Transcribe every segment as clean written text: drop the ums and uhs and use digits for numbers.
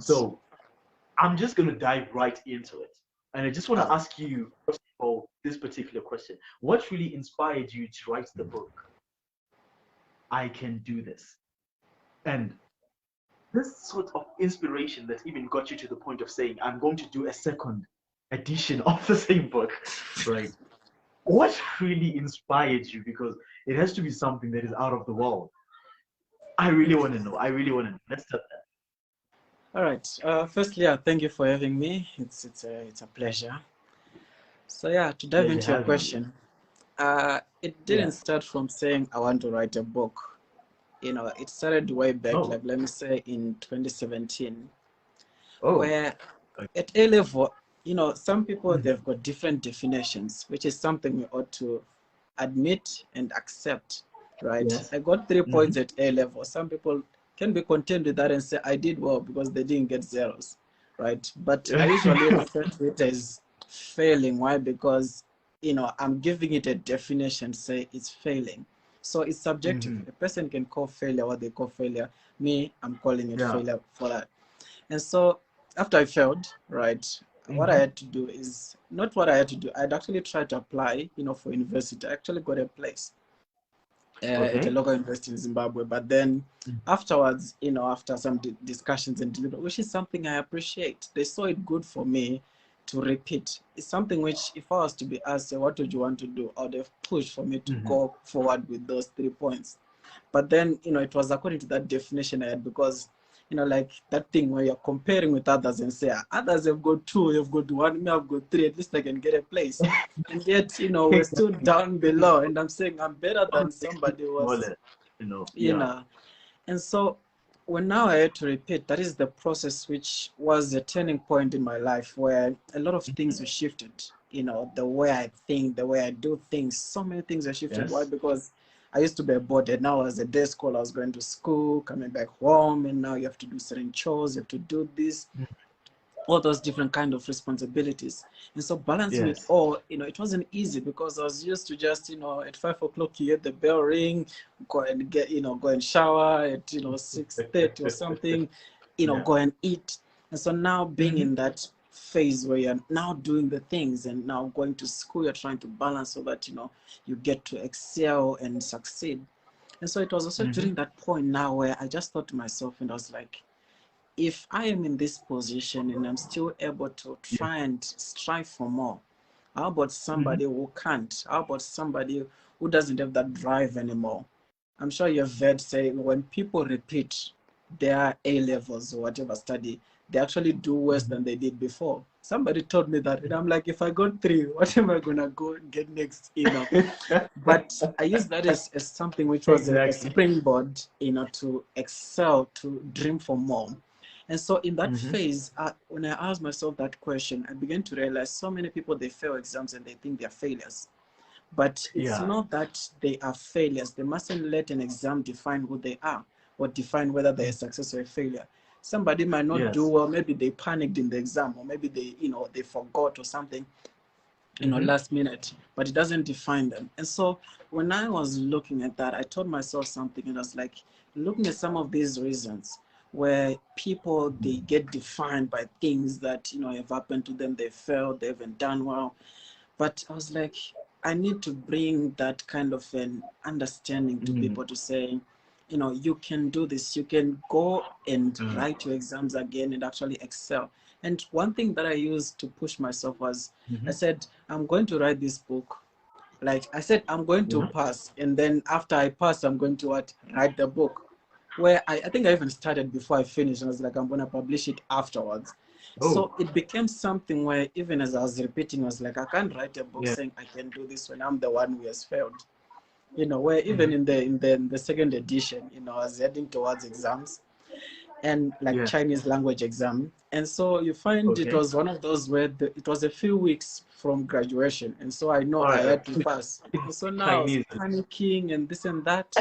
So I'm just going to dive right into it. And I just want to ask you, first of all, this particular question. What really inspired you to write the book, I Can Do This? And this sort of inspiration that even got you to the point of saying, I'm going to do a second edition of the same book, right? What really inspired you? Because it has to be something that is out of the world. I really want to know. I really want to know. Let's start there. All right. Firstly, thank you for having me. It's a pleasure. So yeah, to dive Pleasure into your having you. question, it Yeah. didn't start from saying I want to write a book. It started way back, Oh. like let me say in 2017, Oh. where at A level, some people Mhm. they've got different definitions, which is something we ought to admit and accept, right? Yes. I got 3 points Hmm. at A level. Some people can be content with that and say I did well because they didn't get zeros, right? But I usually refer to it as failing. Why? Because I'm giving it a definition, say it's failing. So it's subjective. Hmm. A person can call failure what they call failure. Me, I'm calling it Yeah. failure for that. And so after I failed, right, what I Hmm. had to do is not what I had to do. I'd actually tried to apply, for university. I actually got a place at a Okay. local university in Zimbabwe. But then Mhm. afterwards, after some discussions and delivery, which is something I appreciate, they saw it good for me to repeat. It's something which, if I was to be asked, say, what would you want to do? I would have pushed for me to Hmm. go forward with those 3 points. But then, it was according to that definition I had because, like that thing where you're comparing with others and say, others have got two, you've got one, me, I've got three, at least I can get a place. And yet, we're still Exactly. down below. And I'm saying I'm better All than makes somebody who was, smaller. you Yeah. know. And so when now I had to repeat, that is the process which was a turning point in my life where a lot of things were shifted. The way I think, the way I do things, so many things are shifted. Why? Yes. Because I used to be a boarder. Now as a day scholar, I was going to school, coming back home, and now you have to do certain chores, you have to do this, all those different kind of responsibilities. And so balancing it Yes. all, it wasn't easy because I was used to just, at 5 o'clock you hear the bell ring, go and get, go and shower at, 6:30 or something, Yeah. go and eat. And so now being Hmm. in that phase where you're now doing the things and now going to school, you're trying to balance so that, you get to excel and succeed. And so it was also Hmm. during that point now where I just thought to myself and I was like, if I am in this position and I'm still able to Yeah. try and strive for more, how about Hmm. somebody who can't? How about somebody who doesn't have that drive anymore? I'm sure you've heard say when people repeat their A levels or whatever study, they actually do worse Hmm. than they did before. Somebody told me that, and I'm like, if I got three, what am I gonna go get next? But I use that as something which was a Exactly. springboard, to excel, to dream for more. And so in that Hmm. phase, when I asked myself that question, I began to realize so many people, they fail exams and they think they're failures. But it's Yeah. not that they are failures. They mustn't let an exam define who they are or define whether they're a success or a failure. Somebody might not do Yes. well, maybe they panicked in the exam, or maybe they forgot or something, Hmm. last minute, but it doesn't define them. And so when I was looking at that, I told myself something, and I was like, looking at some of these reasons where people, they get defined by things that, have happened to them, they failed, they haven't done well. But I was like, I need to bring that kind of an understanding to Mm. people to say, you can do this. You can go and Mm. write your exams again and actually excel. And one thing that I used to push myself was, I Hmm. said, I'm going to write this book. Like I said, I'm going to Yeah. pass. And then after I pass, I'm going to what? Write the book. Where I think I even started before I finished. And I was like, I'm going to publish it afterwards. So Oh. it became something where even as I was repeating, I was like, I can't write a book Yeah. saying I can do this when I'm the one who has failed. Where even Hmm. in the second edition, I was heading towards exams and like Yeah. Chinese language exam. And so you find it Okay. was one of those where it was a few weeks from graduation. And so I know All I right. had to pass. And so now I was Chinese. panicking and this and that.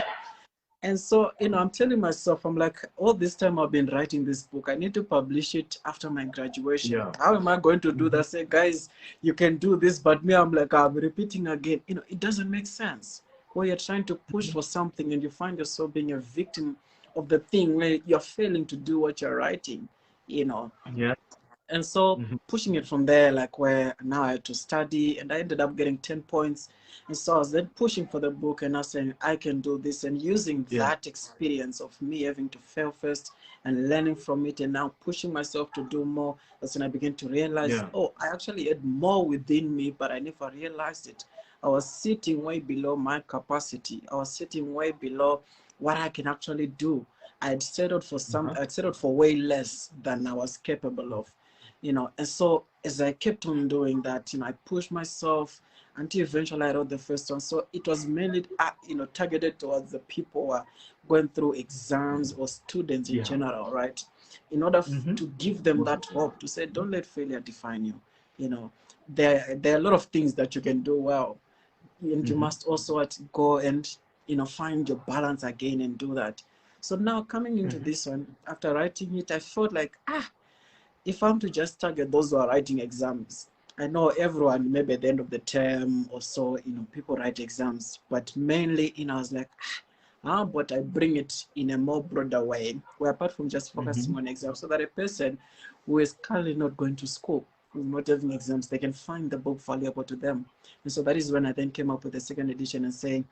And so, I'm telling myself, I'm like, all this time I've been writing this book, I need to publish it after my graduation. Yeah. How am I going to do Hmm. that? Say, guys, you can do this, but me, I'm like, I'm repeating again. It doesn't make sense. Where you're trying to push for something and you find yourself being a victim of the thing where you're failing to do what you're writing. you know. Yeah. And so Mm-hmm. pushing it from there, like where now I had to study and I ended up getting 10 points. And so I was then pushing for the book and I was saying, I can do this. And using Yeah. that experience of me having to fail first and learning from it and now pushing myself to do more, that's when I began to realize, Yeah. oh, I actually had more within me, but I never realized it. I was sitting way below my capacity. I was sitting way below what I can actually do. Uh-huh. I'd settled for way less than I was capable of, and so as I kept on doing that, I pushed myself until eventually I wrote the first one. So it was mainly targeted towards the people who are going through exams or students in Yeah. general, right? In order Mm-hmm. to give them Most that of them. hope, to say don't let failure define you. you know there are a lot of things that you can do well, and you Mm-hmm. must also go and find your balance again and do that. So now coming into Mm-hmm. this one, after writing it, I felt like, if I'm to just target those who are writing exams, I know everyone, maybe at the end of the term or so, people write exams, but mainly, I was like, how about I bring it in a more broader way, where apart from just Mm-hmm. focusing on exams, so that a person who is currently not going to school, who's not having exams, they can find the book valuable to them. And so that is when I then came up with the second edition and saying,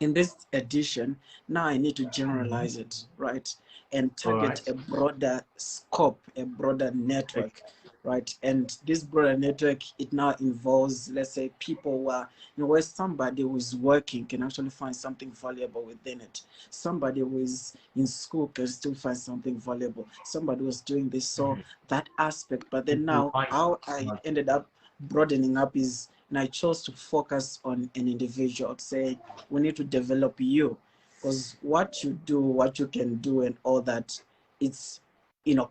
in this edition, now I need to Mm-hmm. generalize it, right? And All target right. a broader scope, a broader Ex- network, right? And this broader network, it now involves, let's say, people who are, where somebody who is working can actually find something valuable within it. Somebody who is in school can still find something valuable. Somebody who's doing this. So Mhm. that aspect. But then People now, find how I like, ended up broadening up is, and I chose to focus on an individual, say, we need to develop you, because what you do, what you can do and all that, it's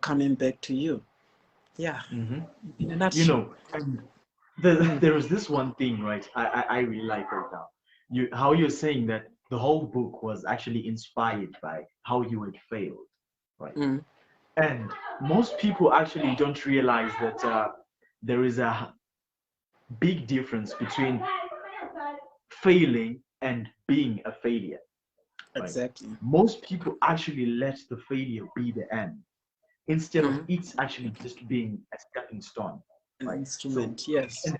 coming back to you. Yeah, hmm in a nutshell. and Mm, there is this one thing, right? I really like right now. How you're saying that the whole book was actually inspired by how you had failed, right? mm, And most people actually don't realize that there is a big difference between failing and being a failure, right? exactly. Most people actually let the failure be the end instead of Mm, it actually just being a stepping stone, an right? So instrument, yes,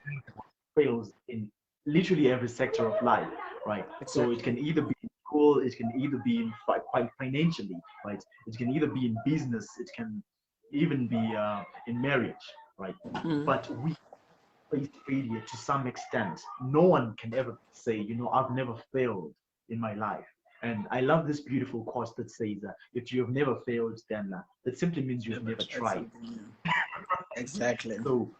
fails in literally every sector of life, right? So it exactly. can either be in school, it can either be in financially, right? It can either be in business, it can even be in marriage, right? Mm, But we face failure to some extent. No one can ever say, I've never failed in my life. And I love this beautiful quote that says, if you have never failed, then that simply means you've never never tried tried. something new. Exactly. So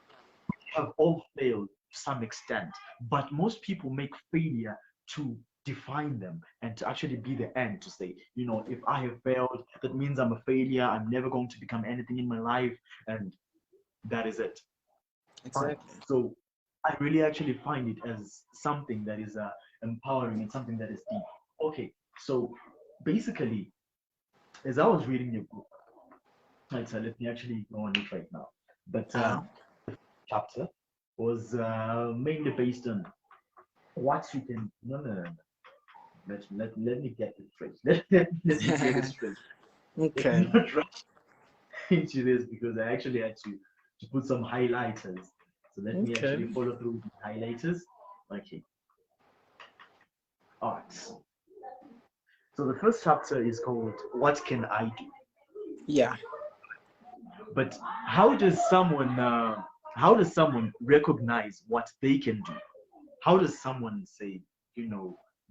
have all failed to some extent, but most people make failure to define them and to actually be the end to say, if I have failed, that means I'm a failure. I'm never going to become anything in my life, and that is it. Fine. Exactly. So I really actually find it as something that is empowering and something that is deep. Okay, so basically, as I was reading your book, right, so let me actually go on it right now. But Uh, chapter was mainly based on what you can. No, no, no, no. Let me get it straight. Let me get it straight. Let me okay. not rush into this because I actually had to put some highlighters. So let me Okay. actually follow through the highlighters. Okay. All right. So the first chapter is called "What Can I Do?" Yeah. But how does someone how does someone recognize what they can do? How does someone say,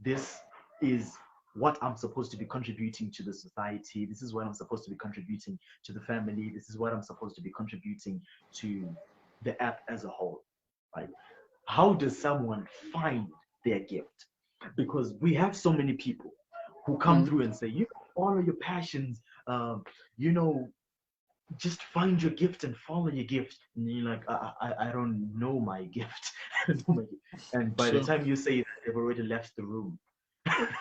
this is what I'm supposed to be contributing to the society, this is what I'm supposed to be contributing to the family, this is what I'm supposed to be contributing to the app as a whole, right? How does someone find their gift? Because we have so many people who come Mm, through and say, follow your passions, you know, just find your gift and follow your gift. And you're like, I don't know my gift. I don't know my gift. And by the true. time you say that, they've already left the room,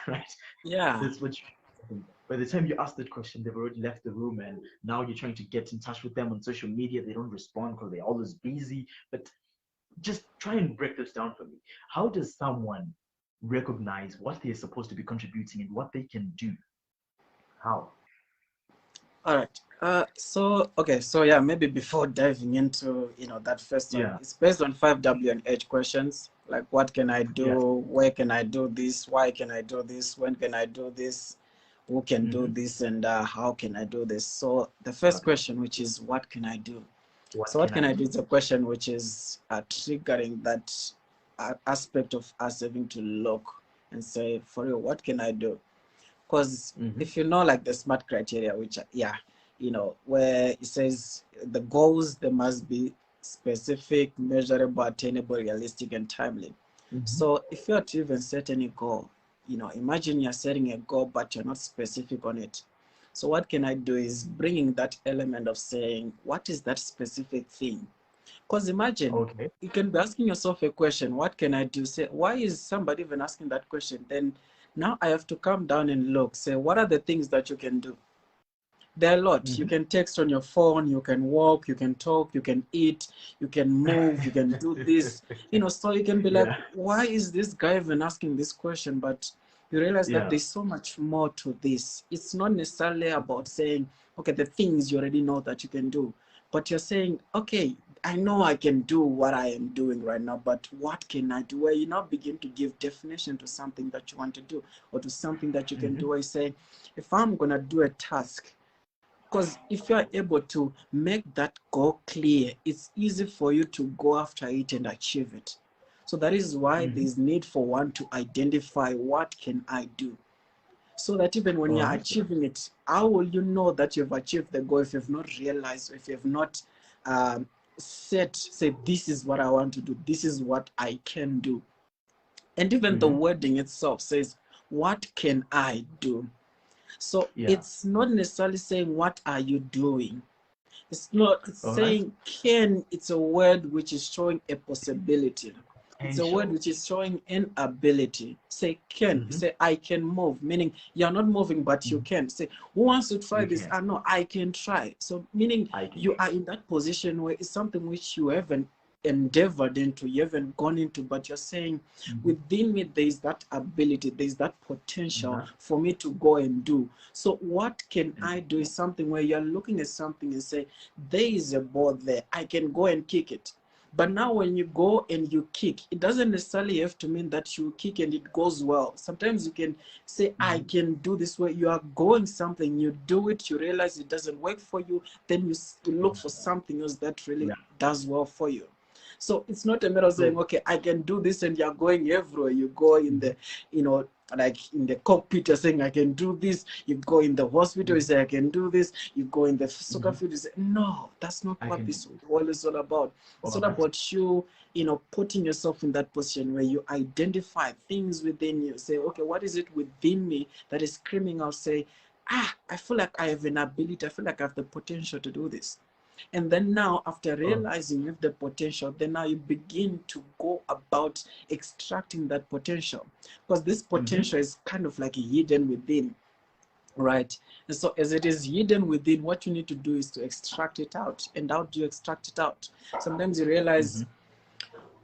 right? Yeah. That's what you. By the time you ask that question, they've already left the room, and now you're trying to get in touch with them on social media. They don't respond because they're always busy. But just try and break this down for me. How does someone recognize what they're supposed to be contributing and what they can do? How? All right. So yeah, maybe before diving into that first one, Yeah. it's based on 5W and H questions. Like, what can I Yes. do? Where can I do this? Why can I do this? When can I do this? Who can do Mm-hmm. this? And how can I do this? So the first Okay. question, which is what can I do? What So what can can I I do do? is a question which is triggering that aspect of us having to look and say, for real, what can I do? Because Mm-hmm. if you know, like the SMART criteria, which yeah, where it says the goals, they must be specific, measurable, attainable, realistic, and timely. Mm-hmm. So if you are to even set any goal, imagine you're setting a goal but you're not specific on it. So what can I do is bringing that element of saying, what is that specific thing? Because imagine Okay. you can be asking yourself a question, what can I do? Say, why is somebody even asking that question? Then now I have to come down and look, say, what are the things that you can do? There are a lot. You Mm-hmm. can text on your phone, you can walk, you can talk, you can eat, you can move, you can do this. So you can be like, Yeah. why is this guy even asking this question? But you realize that Yeah. there's so much more to this. It's not necessarily about saying, okay, the things you already know that you can do, but you're saying, okay, I know I can do what I am doing right now, but what can I do? Where you now begin to give definition to something that you want to do or to something that you can Mm-hmm. do. I say, if I'm going to do a task, because if you are able to make that goal clear, it's easy for you to go after it and achieve it. So that is why Mm-hmm. there's need for one to identify what can I do. So that even when All you're right. achieving it, how will you know that you've achieved the goal if you've not realized, if you've not um, say, this is what I want to do, this is what I can do. And even the Mm-hmm. wording itself says, what can I do? So Yeah. it's not necessarily saying, what are you doing? It's not, it's All right. saying can, it's a word which is showing a possibility. It's a word Potential. which is showing an ability. Say can, Mm-hmm. say I can move, meaning you're not moving, but you Mm-hmm. can. Say, who wants to try You this? can. I know I can try. So meaning I can you try. are in that position where it's something which you haven't endeavored into, you haven't gone into, but you're saying Mm-hmm. within me there is that ability, there is that potential Uh-huh. for me to go and do. So what can And I do is something where you're looking at something and say, there is a ball there, I can go and kick it. But now when you go and you kick, it doesn't necessarily have to mean that you kick and it goes well. Sometimes you can say, I mm-hmm. can do this way. You are going something, you do it, you realize it doesn't work for you, then you look for something else that really Yeah. does well for you. So it's not a matter of saying, So okay, I can do this, and you're going everywhere. You go in mm-hmm. the, like in the cockpit, you're saying, I can do this. You go in the hospital, you Mm-hmm. say, I can do this. You go in the soccer Mm-hmm. field, you say, no, that's not I what can do this this. world is all about. It's All all right. about you, putting yourself in that position where you identify things within you. Say, okay, what is it within me that is screaming out? Say, I feel like I have an ability. I feel like I have the potential to do this. And then now, after Oh. realizing you have the potential, then now you begin to go about extracting that potential. Because this Mm-hmm. potential is kind of like hidden within, right? And so as it is hidden within, what you need to do is to extract it out. And how do you extract it out? Sometimes you Mm-hmm. realize,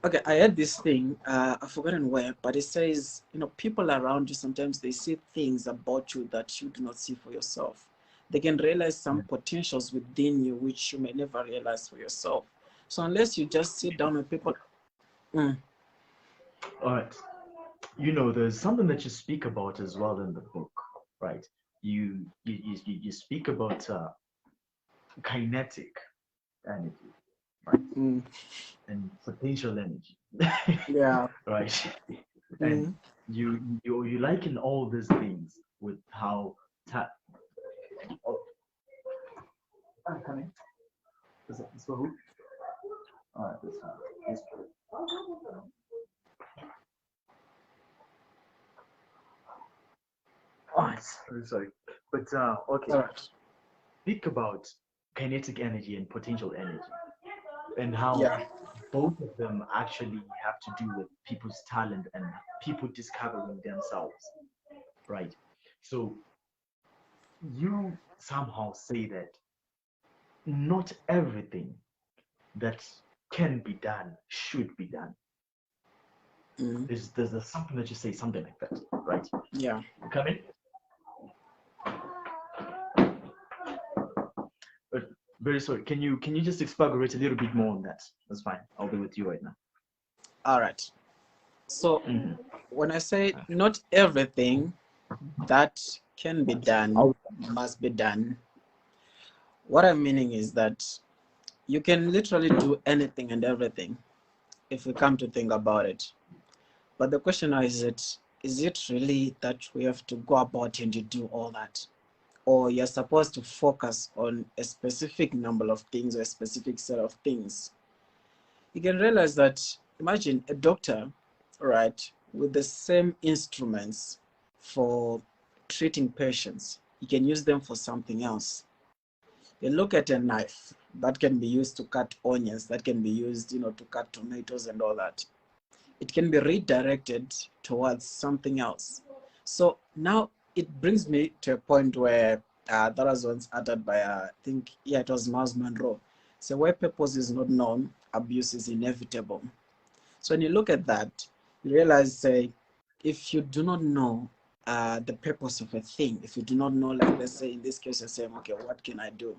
okay, I had this thing, I've forgotten where, but it says, people around you, sometimes they see things about you that you do not see for yourself. They can realize some Yeah. potentials within you which you may never realize for yourself. So unless you just sit down with people, mm, All right. There's something that you speak about as well in the book, right? You speak about kinetic energy, right? mm, And potential energy, yeah, right? And mm, you liken all these things with how ta- oh, I'm coming. Is for who? All right, this one. This one. All right, sorry, but okay. all right, Speak about kinetic energy and potential energy, and how yeah, both of them actually have to do with people's talent and people discovering themselves, right? So you somehow say that not everything that can be done should be done. mm, There's something that you say something like that, right? yeah, Come in. Very sorry. Can you just expagorate a little bit more on that? That's fine. I'll be with you right now. All right. So Mm-hmm. when I say not everything that can be done must be done, what I'm meaning is that you can literally do anything and everything if we come to think about it. But the question now is it really that we have to go about and you do all that? Or you're supposed to focus on a specific number of things or a specific set of things? You can realize that, imagine a doctor, right, with the same instruments for treating patients, you can use them for something else. You look at a knife that can be used to cut onions, that can be used, to cut tomatoes and all that. It can be redirected towards something else. So now it brings me to a point where that was once uttered by, I think, yeah, it was Miles Monroe. So where purpose is not known, abuse is inevitable. So when you look at that, you realize, say, if you do not know the purpose of a thing, if you do not know, like, let's say in this case, you're saying, okay, what can I do?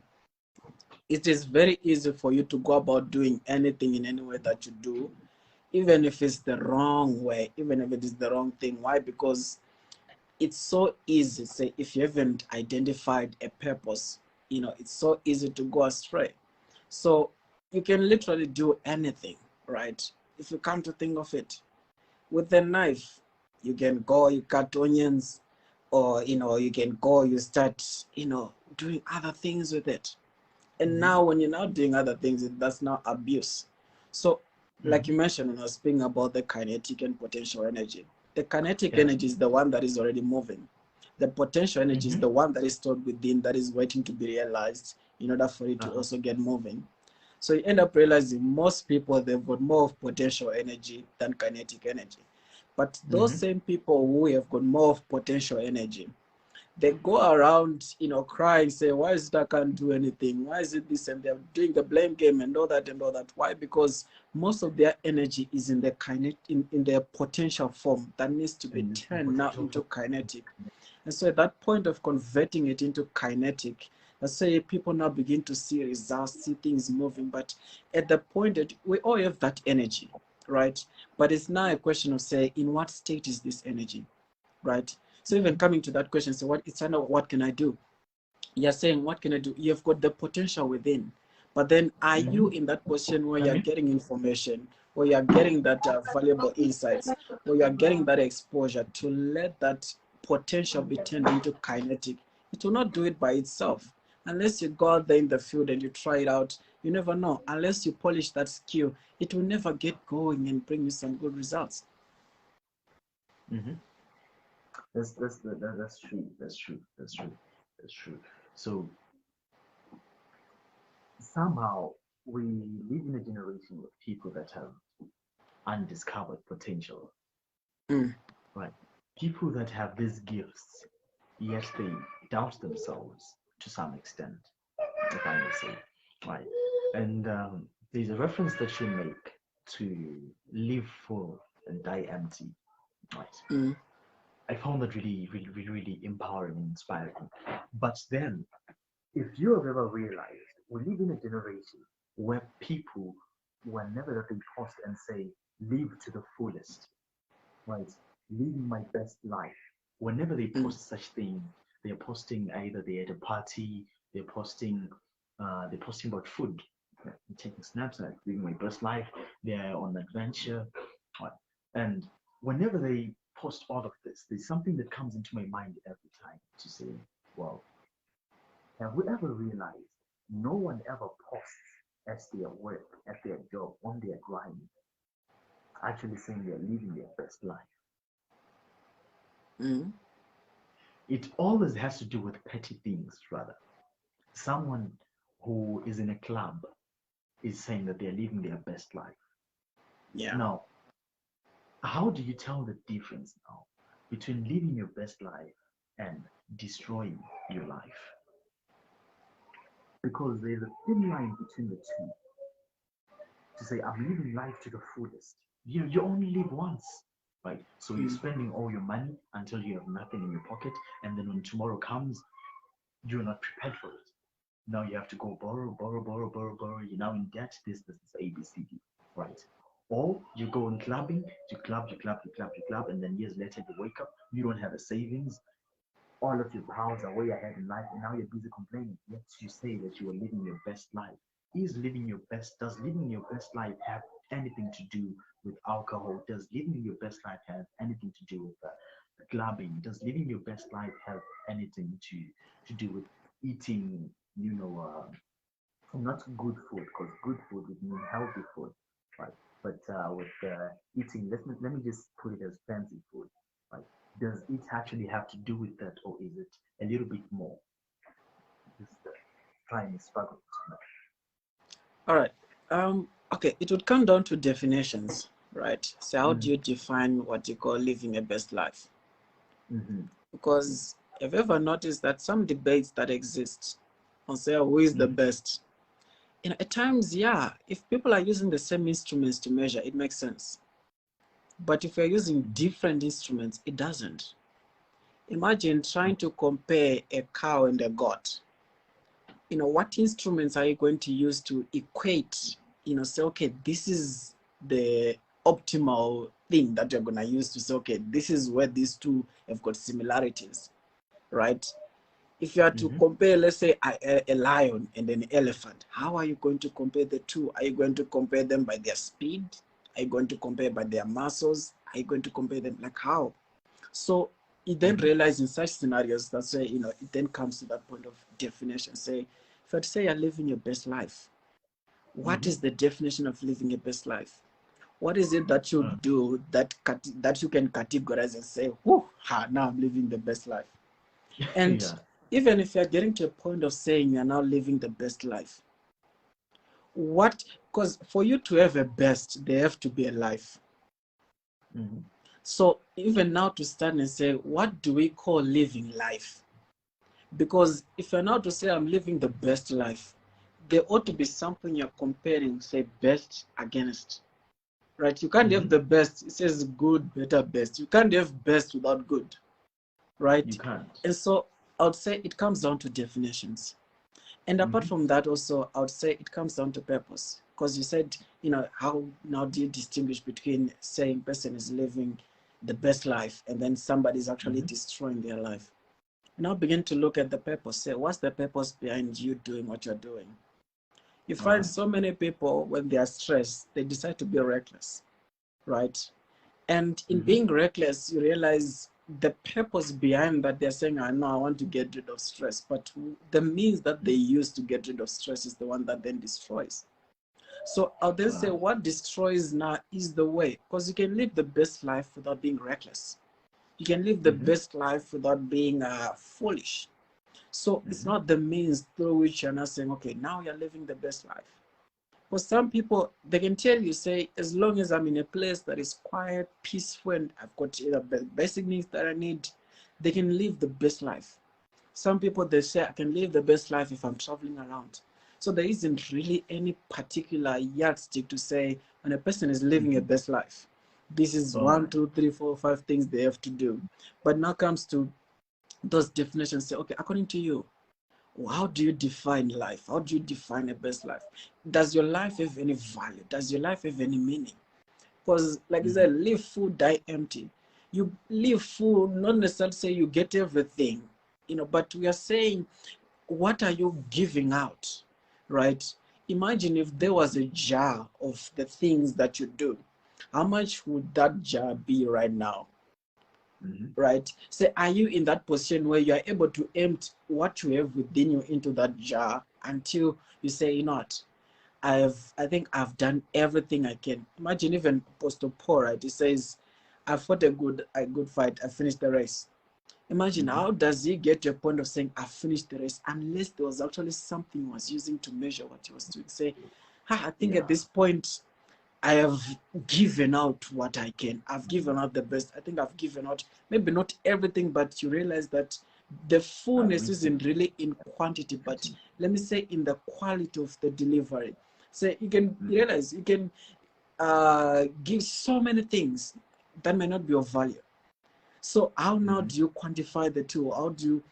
It is very easy for you to go about doing anything in any way that you do, even if it's the wrong way, even if it is the wrong thing. Why? Because it's so easy. Say, if you haven't identified a purpose, it's so easy to go astray. So you can literally do anything, right? If you come to think of it, with a knife, you can go, you cut onions, or you can go, you start, doing other things with it. And Mm-hmm. now when you're now doing other things, that's now abuse. So like Mm-hmm. you mentioned when I was speaking about the kinetic and potential energy, the kinetic Yes. energy is the one that is already moving. The potential energy is Mm-hmm. the one that is stored within, that is waiting to be realized in order for it to Uh-huh. also get moving. So you end up realizing most people, they've got more of potential energy than kinetic energy. But those Mm-hmm. same people who have got more of potential energy, they go around, crying, say, why is it I can't do anything? Why is it this? And they're doing the blame game and all that and all that. Why? Because most of their energy is in the in their potential form that needs to be And turned now into kinetic. And so at that point of converting it into kinetic, let's say people now begin to see results, see things moving. But at the point that we all have that energy, right? But it's now a question of, say, in what state is this energy, right? So even coming to that question, so what can I do? You're saying, what can I do? You've got the potential within, but then are you mm-hmm. in that position where Come you're in. getting information, where you're getting that valuable insights, where you're getting that exposure to let that potential be turned into kinetic? It will not do it by itself. Unless you go out there in the field and you try it out, you never know. Unless you polish that skill, it will never get going and bring you some good results. Mm-hmm. That's true. That's true. That's true. That's true. So somehow we live in a generation of people that have undiscovered potential, Mm, right? People that have these gifts, yet they doubt themselves to some extent, if I may say, right? And there's a reference that you make to live full and die empty, right? mm, I found that really, really, really, really empowering and inspiring. But then, if you have ever realized, we live in a generation where people, whenever that they post and say, live to the fullest, right? Living my best life. Whenever they mm, post such thing, they're posting either they're at a party, they're posting about food, taking snaps, like living my best life. They're on adventure, right? And whenever they post all of this, there's something that comes into my mind every time to say, well, have we ever realized no one ever posts at their work, at their job, on their grind, actually saying they're living their best life? mm. It always has to do with petty things, rather. Someone who is in a club is saying that they're living their best life. Yeah. Now, how do you tell the difference now between living your best life and destroying your life? Because there's a thin line between the two. To say, I'm living life to the fullest. You only live once, right? So you're Mm. spending all your money until you have nothing in your pocket, and then when tomorrow comes, you're not prepared for it. Now you have to go borrow, borrow, borrow, borrow, borrow. You're now in debt. This, A, B, C, D, right? Or you go in clubbing, you club, you club, you club, you club, and then years later you wake up, you don't have a savings, all of your powers are way ahead in life, and now you're busy complaining. Yet you say that you are living your best life. Does living your best life have anything to do with alcohol? Does living your best life have anything to do with clubbing? Does living your best life have anything to do with eating, not good food, because good food would mean healthy food, right? But with eating, let me just put it as fancy food, right? Does it actually have to do with that, or is it a little bit more? Just trying to struggle. All right. Okay, it would come down to definitions, right? So how do Mm, you define what you call living a best life? mm-hmm, Because have you ever noticed that some debates that exist on say who is the mm-hmm, best? At times, yeah, if people are using the same instruments to measure, it makes sense. But if you're using mm-hmm, different instruments, it doesn't. Imagine trying to compare a cow and a goat. What instruments are you going to use to equate, say, okay, this is the optimal thing that you're going to use to say, okay, this is where these two have got similarities, right? If you are to mm-hmm. compare, let's say, a lion and an elephant, how are you going to compare the two? Are you going to compare them by their speed? Are you going to compare by their muscles? Are you going to compare them like how? So you then Mm-hmm. realize in such scenarios, that's where, it then comes to that point of definition. Say, if I'd say you're living your best life, what Mm-hmm. is the definition of living your best life? What is it that you Uh, do that you can categorize and say, whoo, now I'm living the best life? And yeah. even if you're getting to a point of saying you're now living the best life, because for you to have a best, there have to be a life. Mm-hmm. So even now to start and say, what do we call living life? Because if you're now to say I'm living the best life, there ought to be something you're comparing, say, best against, right? You can't have Mm-hmm. the best. It says good, better, best. You can't have best without good, You right? can't. And so I would say it comes down to definitions. And apart Mm-hmm. from that, also, I would say it comes down to purpose. Because you said, how now do you distinguish between saying person is living the best life and then somebody is actually Mm-hmm. destroying their life? Now begin to look at the purpose. Say, what's the purpose behind you doing what you're doing? You find Uh-huh. so many people, when they are stressed, they decide to be reckless, right? And in Mm-hmm. being reckless, you realize the purpose behind that they're saying, I know I want to get rid of stress, but the means that they use to get rid of stress is the one that then destroys. So I'll then say Wow. what destroys now is the way, because you can live the best life without being reckless. You can live the Mm-hmm. best life without being foolish. So it's Mm-hmm. not the means through which you're not saying, okay, now you're living the best life. For some people, they can tell you, say, as long as I'm in a place that is quiet, peaceful, and I've got the basic needs that I need, they can live the best life. Some people, they say, I can live the best life if I'm traveling around. So there isn't really any particular yardstick to say when a person is living a Mm-hmm. best life. This is All one, right. two, three, four, five things they have to do. But now comes to those definitions, say, okay, according to you, how do you define life? How do you define a best life? Does your life have any value? Does your life have any meaning? Because, like you Mm-hmm. said, live full, die empty. You live full, not necessarily say you get everything, but we are saying, what are you giving out, right? Imagine if there was a jar of the things that you do. How much would that jar be right now? Mm-hmm. Right? So are you in that position where you are able to empty what you have within you into that jar until you say, what? I think I've done everything I can. Imagine even Apostle Paul, right? He says, I fought a good fight, I finished the race. Imagine Mm-hmm. how does he get to a point of saying I finished the race unless there was actually something he was using to measure what he was doing. Say, I think at Yeah. this point I have given out what I can. I've given out the best. I think I've given out maybe not everything, but you realize that the I've fullness reached it. isn't really in quantity, but let me say in the quality of the delivery. So you Mm-hmm. realize you can give so many things that may not be of value. So how now Mm-hmm. do you quantify the two? How do you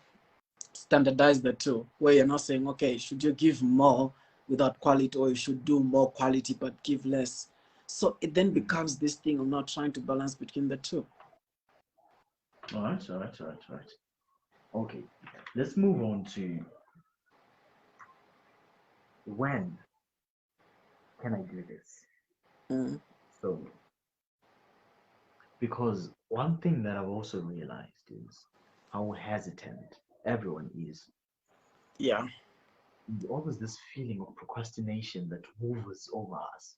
standardize the two, where you're not saying, okay, should you give more without quality, or you should do more quality but give less. So it then becomes this thing of not trying to balance between the two. All right. Okay, let's move on to when can I do this? Mm. So, because one thing that I've also realized is how hesitant everyone is. Yeah. There's always this feeling of procrastination that hovers over us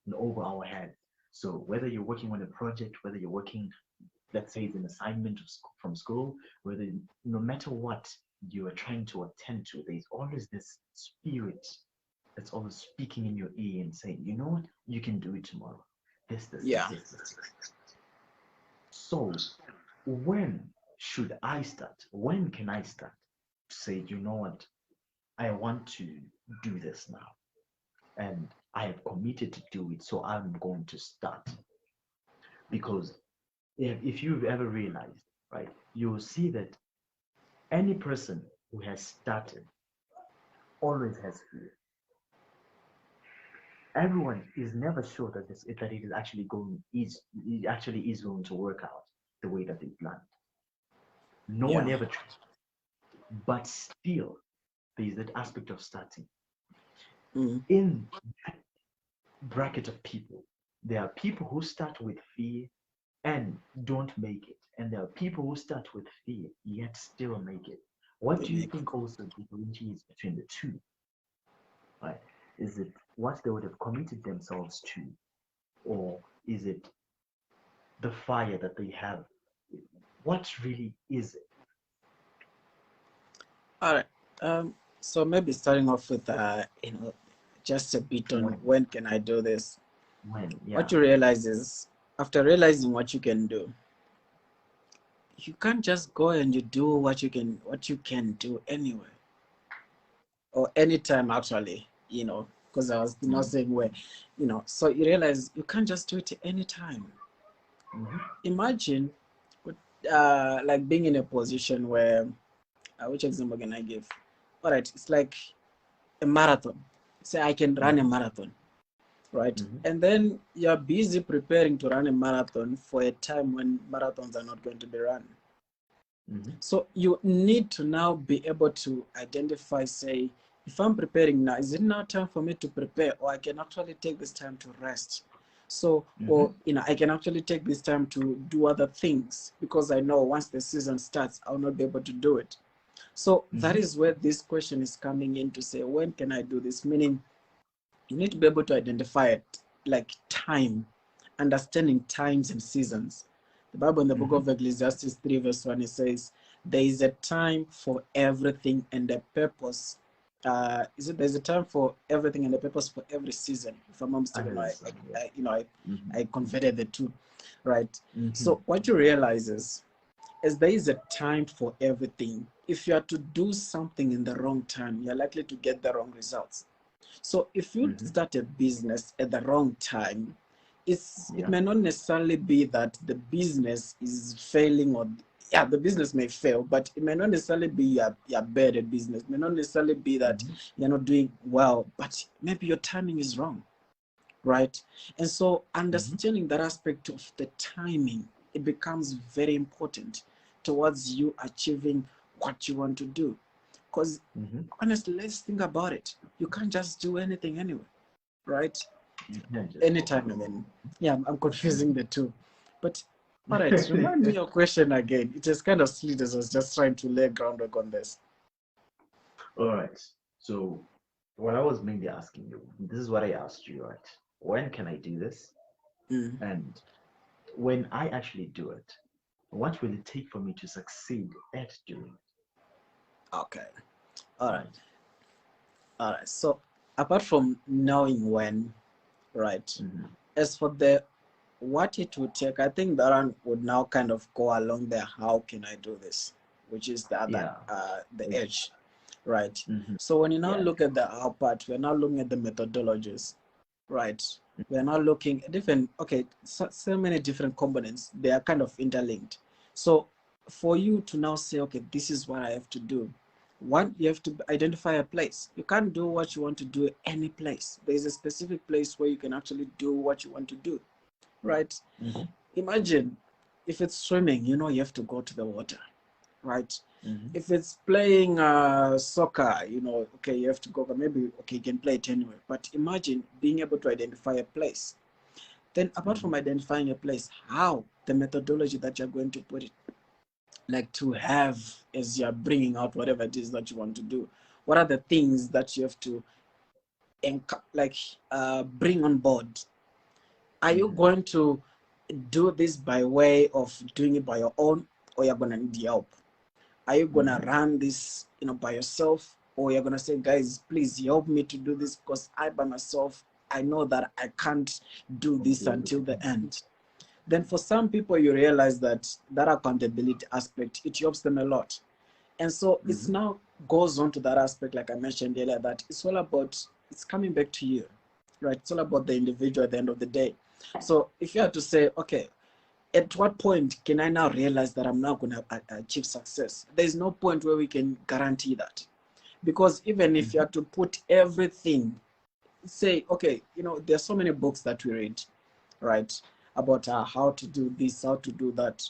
and over our head. So, whether you're working on a project, whether you're working, let's say it's an assignment from school, whether no matter what you are trying to attend to, there's always this spirit that's always speaking in your ear and saying, you know what, you can do it tomorrow. Yeah. This. So, when should I start? When can I start to say, you know what, I want to do this now, and I have committed to do it, so I'm going to start. Because if you've ever realized, right, you'll see that any person who has started always has fear. Everyone is never sure that it is actually going to work out the way that they planned. No one Yeah. ever tries, but still there is that aspect of starting. Mm. In that bracket of people, there are people who start with fear and don't make it, and there are people who start with fear yet still make it. What They do you make think also differentiates between the two? Right? Is it what they would have committed themselves to, or is it the fire that they have? What really is it? All right. So maybe starting off with just a bit on When? when can I do this. When? What Yeah. you realize is, after realizing what you can do, you can't just go and you do what you can do anyway, or anytime actually, because I was not Mm-hmm. saying where, so you realize you can't just do it anytime. Mm-hmm. Imagine like being in a position where, which example can I give? All right, it's like a marathon. Say I can run a Mm-hmm. marathon, right? Mm-hmm. And then you're busy preparing to run a marathon for a time when marathons are not going to be run. Mm-hmm. So you need to now be able to identify, say, if I'm preparing now, is it now time for me to prepare, or I can actually take this time to rest? So, Mm-hmm. or I can actually take this time to do other things, because I know once the season starts, I'll not be able to do it. So that Mm-hmm. is where this question is coming in, to say, when can I do this? Meaning, you need to be able to identify it, like time, understanding times and seasons. The Bible in the book Mm-hmm. of Ecclesiastes 3 verse 1, it says, there is a time for everything and a purpose. There's a time for everything and a purpose for every season. If I'm not mistaken, Under the sun, yeah. I converted the two, right? Mm-hmm. So what you realize is there is a time for everything. If you are to do something in the wrong time, you're likely to get the wrong results. So if you Mm-hmm. start a business at the wrong time, it Yeah. may not necessarily be that the business is failing, or yeah, the business may fail, but it may not necessarily be you're bad at business. It may not necessarily be that Mm-hmm. you're not doing well, but maybe your timing is wrong, right? And so Mm-hmm. understanding that aspect of the timing, it becomes very important towards you achieving what you want to do. Because Mm-hmm. honestly, let's think about it. You can't just do anything anyway, right? You can't just go. Anytime, I mean, yeah, I'm confusing the two. But all right, remind me your question again. It is kind of sweet, as I was just trying to lay groundwork on this. All right. So, what I was mainly asking you, this is what I asked you, right? When can I do this? Mm, And when I actually do it, what will it take for me to succeed at doing okay. it? All right. Right. All right. So apart from knowing when, right? Mm-hmm. As for the what it would take, I think that one would now kind of go along the how can I do this, which is the other Yeah. the It, edge, right? mm-hmm. So when you now Yeah. look at the how part, we're now looking at the methodologies, right? We're now looking at different, okay, so many different components. They are kind of interlinked. So for you to now say, okay, this is what I have to do, One, you have to identify a place. You can't do what you want to do any place. There's a specific place where you can actually do what you want to do, right? Mm-hmm. Imagine if it's swimming, you know, you have to go to the water, right? Mm-hmm. If it's playing soccer, you know, okay, you have to go, but maybe, okay, you can play it anywhere. But imagine being able to identify a place. Then, apart Mm-hmm. from identifying a place, how the methodology that you're going to put it, like to have as you're bringing out whatever it is that you want to do, what are the things that you have to like bring on board? Are you Mm-hmm. going to do this by way of doing it by your own, or you're gonna need help? Are you gonna Mm-hmm. run this, you know, by yourself, or you're gonna say, guys, please help me to do this because I by myself, I know that I can't do this until the end. Then for some people, you realize that that accountability aspect, it helps them a lot. And so it's Mm-hmm. now goes on to that aspect, like I mentioned earlier, that it's all about, it's coming back to you, right? It's all about the individual at the end of the day. So if you had to say, okay, at what point can I now realize that I'm not going to achieve success? There's no point where we can guarantee that. Because even if you Mm-hmm. had to put everything, say, okay, you know, there's so many books that we read, right? About how to do this, how to do that.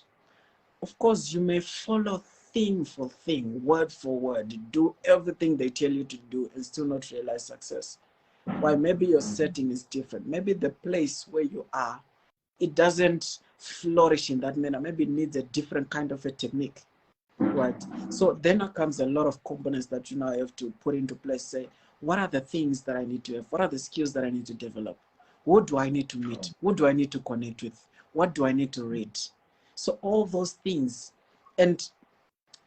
Of course, you may follow thing for thing, word for word, do everything they tell you to do and still not realize success. Why? Maybe your Mm-hmm. setting is different. Maybe the place where you are, it doesn't flourish in that manner. Maybe it needs a different kind of a technique, right? So then comes a lot of components that you now have to put into place. Say, what are the things that I need to have? What are the skills that I need to develop? Who do I need to meet? Who do I need to connect with? What do I need to read? So all those things. And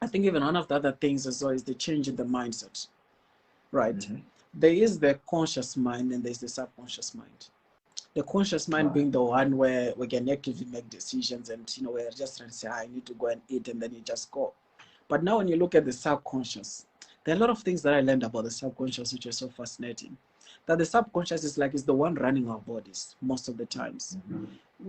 I think even one of the other things as well is the change in the mindset, right? Mm-hmm. There is the conscious mind and there's the subconscious mind. The conscious mind Right. being the one where we can actively make decisions and, you know, we're just trying to say, I need to go and eat, and then you just go. But now when you look at the subconscious, there are a lot of things that I learned about the subconscious which are so fascinating. That the subconscious is like, is the one running our bodies most of the times. Mm-hmm.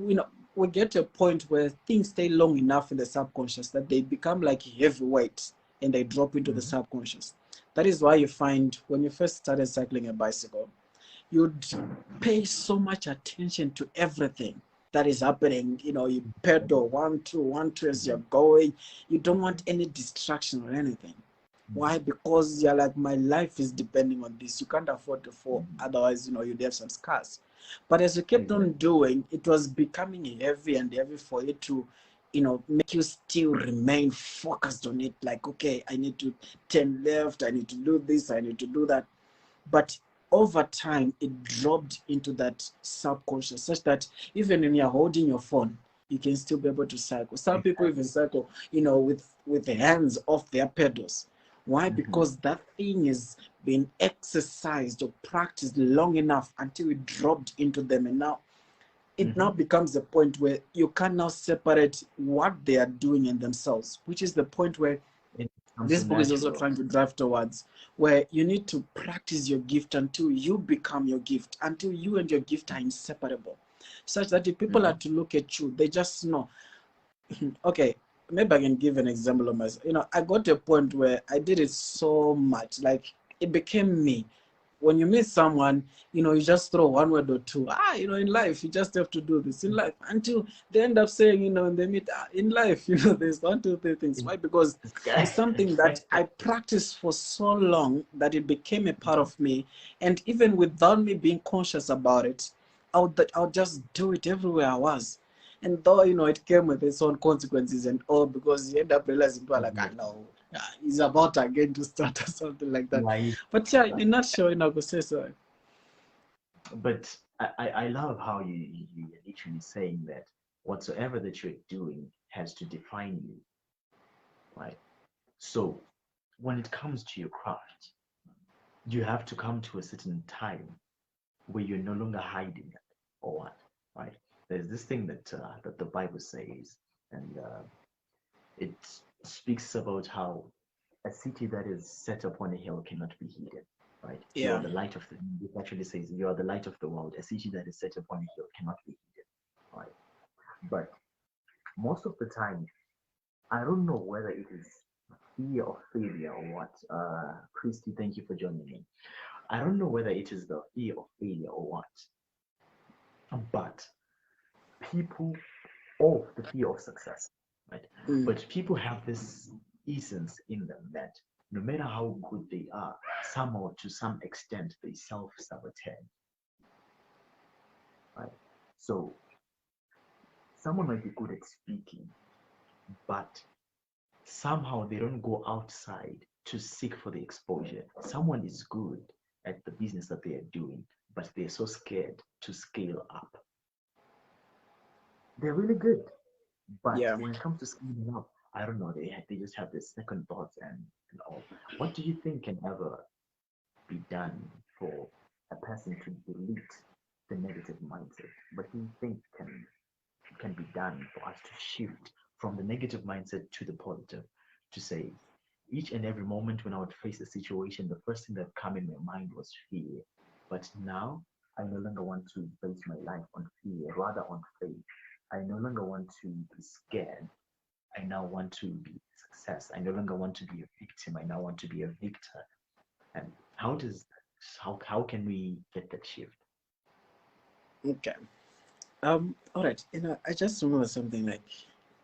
You know, we get to a point where things stay long enough in the subconscious that they become like heavy weights and they drop into the Mm-hmm. subconscious. That is why you find when you first started cycling a bicycle, you'd pay so much attention to everything that is happening. You know, you pedal one, two as you're going. You don't want any distraction or anything. Why? Because you're like, my life is depending on this. You can't afford to fall. Mm-hmm. Otherwise, you know, you'd have some scars. But as you kept on Exactly. doing, it was becoming heavy and heavy for you to, you know, make you still remain focused on it. Like, okay, I need to turn left. I need to do this. I need to do that. But over time, it dropped into that subconscious, such that even when you're holding your phone, you can still be able to cycle. Some people even Exactly. cycle, you know, with the hands off their pedals. Why? Mm-hmm. Because that thing is being exercised or practiced long enough until it dropped into them. And now it Mm-hmm. now becomes a point where you can now separate what they are doing in themselves, which is the point where It becomes so this book is also natural. trying to drive towards, where you need to practice your gift until you become your gift, until you and your gift are inseparable, such that if people are Mm-hmm. to look at you, they just know. Okay, maybe I can give an example of myself. You know, I got to a point where I did it so much, like it became me. When you meet someone, you know, you just throw one word or two. You know, in life, you just have to do this in life until they end up saying, you know, when they meet, in life, you know, there's one, two, three things. Why? Because it's something that I practiced for so long that it became a part of me. And even without me being conscious about it, I would just do it everywhere I was. And though, you know, it came with its own consequences and all, because you end up realizing people are like, I Yeah. know, he's about again to start or something like that. Life. But yeah, in a nutshell, you know, I could say so. But I love how you're literally saying that whatsoever that you're doing has to define you, right? So when it comes to your craft, you have to come to a certain time where you're no longer hiding it or what, right? There's this thing that the Bible says, and it speaks about how a city that is set upon a hill cannot be hidden, right? You are Yeah. the light of the. It actually says you are the light of the world. A city that is set upon a hill cannot be hidden, right? But most of the time, I don't know whether it is. fear of failure or what? Christy, thank you for joining me. I don't know whether it is the fear of failure or what, but people, or the fear of success, right? Mm. But people have this essence in them that no matter how good they are, somehow to some extent they self-sabotage, right? So someone might be good at speaking, but somehow they don't go outside to seek for the exposure. Someone is good at the business that they are doing, but they're so scared to scale up. They're really good, but Yeah. when it comes to scaling up, I don't know. They just have this second thoughts and all. What do you think can ever be done for a person to delete the negative mindset? What do you think can be done for us to shift from the negative mindset to the positive? To say, each and every moment when I would face a situation, the first thing that come in my mind was fear. But now I no longer want to base my life on fear, rather on faith. I no longer want to be scared. I now want to be success. I no longer want to be a victim. I now want to be a victor. And how can we get that shift? Okay. All right. I just remember something like,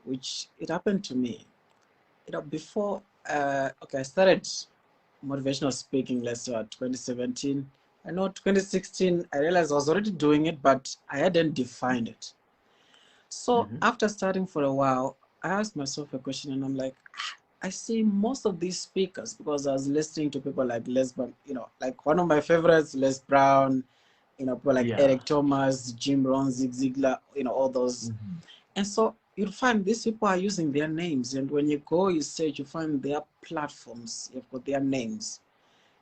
which it happened to me. Before, okay, I started motivational speaking, let's say 2017. I know 2016, I realized I was already doing it, but I hadn't defined it. So Mm-hmm. after starting for a while, I asked myself a question and I'm like, I see most of these speakers because I was listening to people like Les Brown, like one of my favorites, Les Brown, people like Yeah. Eric Thomas, Jim Rohn, Zig Ziglar, all those. Mm-hmm. And so you'll find these people are using their names. And when you go, you search, you find their platforms, you've got their names.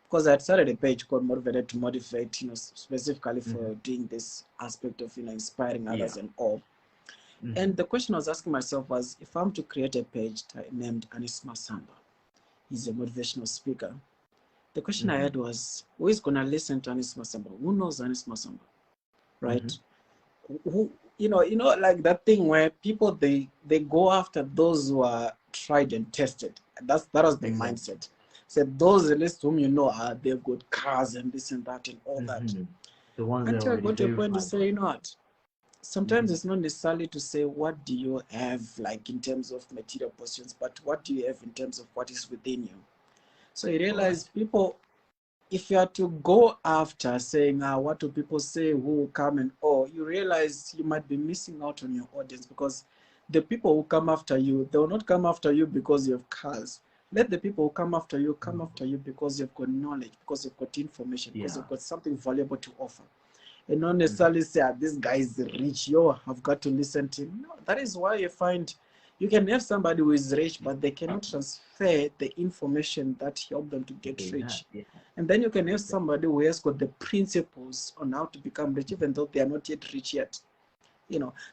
Because I started a page called Motivated to Motivate, specifically Mm-hmm. for doing this aspect of, inspiring Yeah. others and all. Mm-hmm. And the question I was asking myself was, if I'm to create a page named Anesu Masamba, he's a motivational speaker. The question I Mm-hmm. had was, who is going to listen to Anesu Masamba? Who knows Anesu Masamba, Mm-hmm. right? Who, like that thing where people, they go after those who are tried and tested. That was the Exactly. mindset. So those at least whom they've got cars and this and that and all that. Mm-hmm. The ones that are Until I already got to a point to verified. say, what? Sometimes Mm-hmm. it's not necessarily to say what do you have like in terms of material possessions, but what do you have in terms of what is within you. So you All right. realize people, if you are to go after saying, what do people say, who will come and all, you realize you might be missing out on your audience, because the people who come after you, they will not come after you because you have cars. Let the people who come after you because you've got knowledge, because you've got information, because Yeah. you've got something valuable to offer. And not Mm-hmm. necessarily say, this guy is rich, yo, I've got to listen to him. No, that is why you find you can have somebody who is rich, but they cannot transfer the information that help them to get They have. rich. Yeah. And then you can have Exactly. somebody who has got the principles on how to become rich, even though they are not yet rich yet.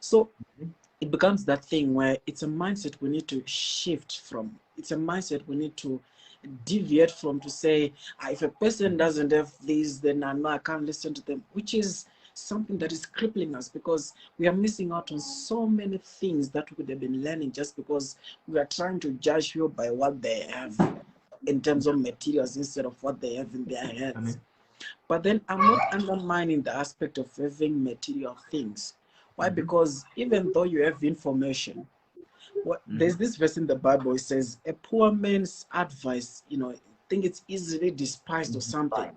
So Mm-hmm. it becomes that thing where it's a mindset we need to shift from. It's a mindset we need to deviate from, to say, if a person Mm-hmm. doesn't have this, then I know I can't listen to them, which is something that is crippling us, because we are missing out on so many things that we could have been learning, just because we are trying to judge people by what they have in terms of materials instead of what they have in their I heads. mean, But then I'm not undermining the aspect of having material things. Why? mm-hmm. Because even though you have information, Mm-hmm. there's this verse in the Bible, it says, a poor man's advice, I think it's easily despised or something, Fine.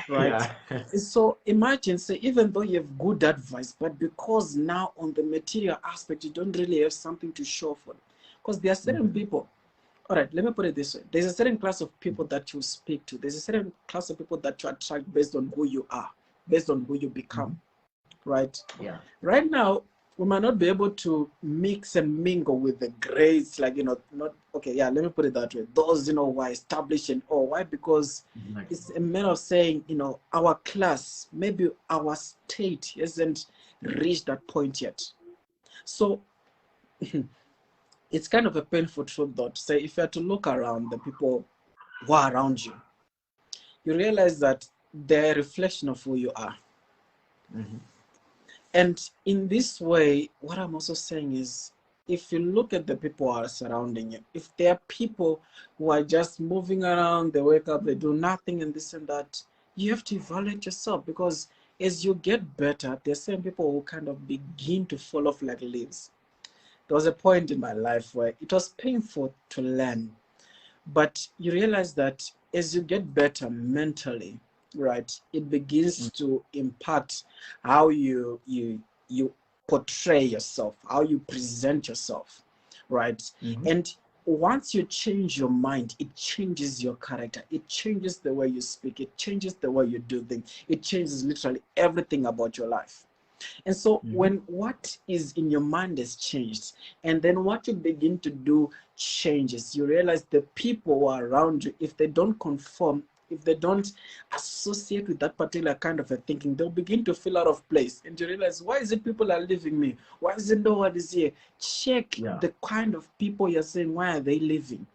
right? Yeah. So imagine, say, even though you have good advice, but because now on the material aspect, you don't really have something to show for it. Because there are certain Mm-hmm. people, all right, let me put it this way. There's a certain class of people that you speak to. There's a certain class of people that you attract based on who you are, based on who you Mm-hmm. become, right? Yeah. Right now, we might not be able to mix and mingle with the grades, like, not, okay, yeah, let me put it that way. Those, who are established and all. Why? Because Exactly. it's a matter of saying, our class, maybe our state hasn't reached that point yet. So it's kind of a painful truth, though, to say, if you are to look around the people who are around you, you realize that they're a reflection of who you are. Mm-hmm. And in this way, what I'm also saying is, if you look at the people who are surrounding you, if there are people who are just moving around, they wake up, they do nothing and this and that, you have to evaluate yourself, because as you get better, there's some people who kind of begin to fall off like leaves. There was a point in my life where it was painful to learn, but you realize that as you get better mentally, right, it begins to impact how you portray yourself, how you present yourself, right? Mm-hmm. And once you change your mind, it changes your character, it changes the way you speak, it changes the way you do things, it changes literally everything about your life. And so Mm-hmm. when what is in your mind has changed, and then what you begin to do changes, you realize the people who are around you, if they don't conform, if they don't associate with that particular kind of a thinking, they'll begin to feel out of place. And you realize, why is it people are leaving me? Why is it no one is here? Check Yeah. the kind of people you're saying, why are they leaving?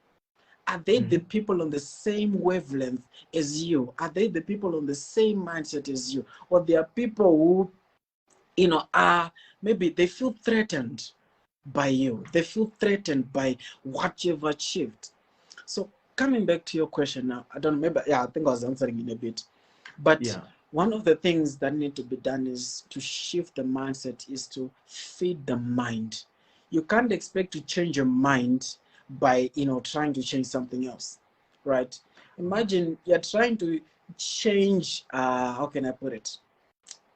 Are they the Mm-hmm. people on the same wavelength as you? Are they the people on the same mindset as you? Or there are people who are maybe they feel threatened by you, they feel threatened by what you've achieved. So coming back to your question now, I don't know, maybe, yeah, I think I was answering in a bit, but Yeah. one of the things that need to be done is to shift the mindset, is to feed the mind. You can't expect to change your mind by trying to change something else, right? Imagine you're trying to change, how can I put it?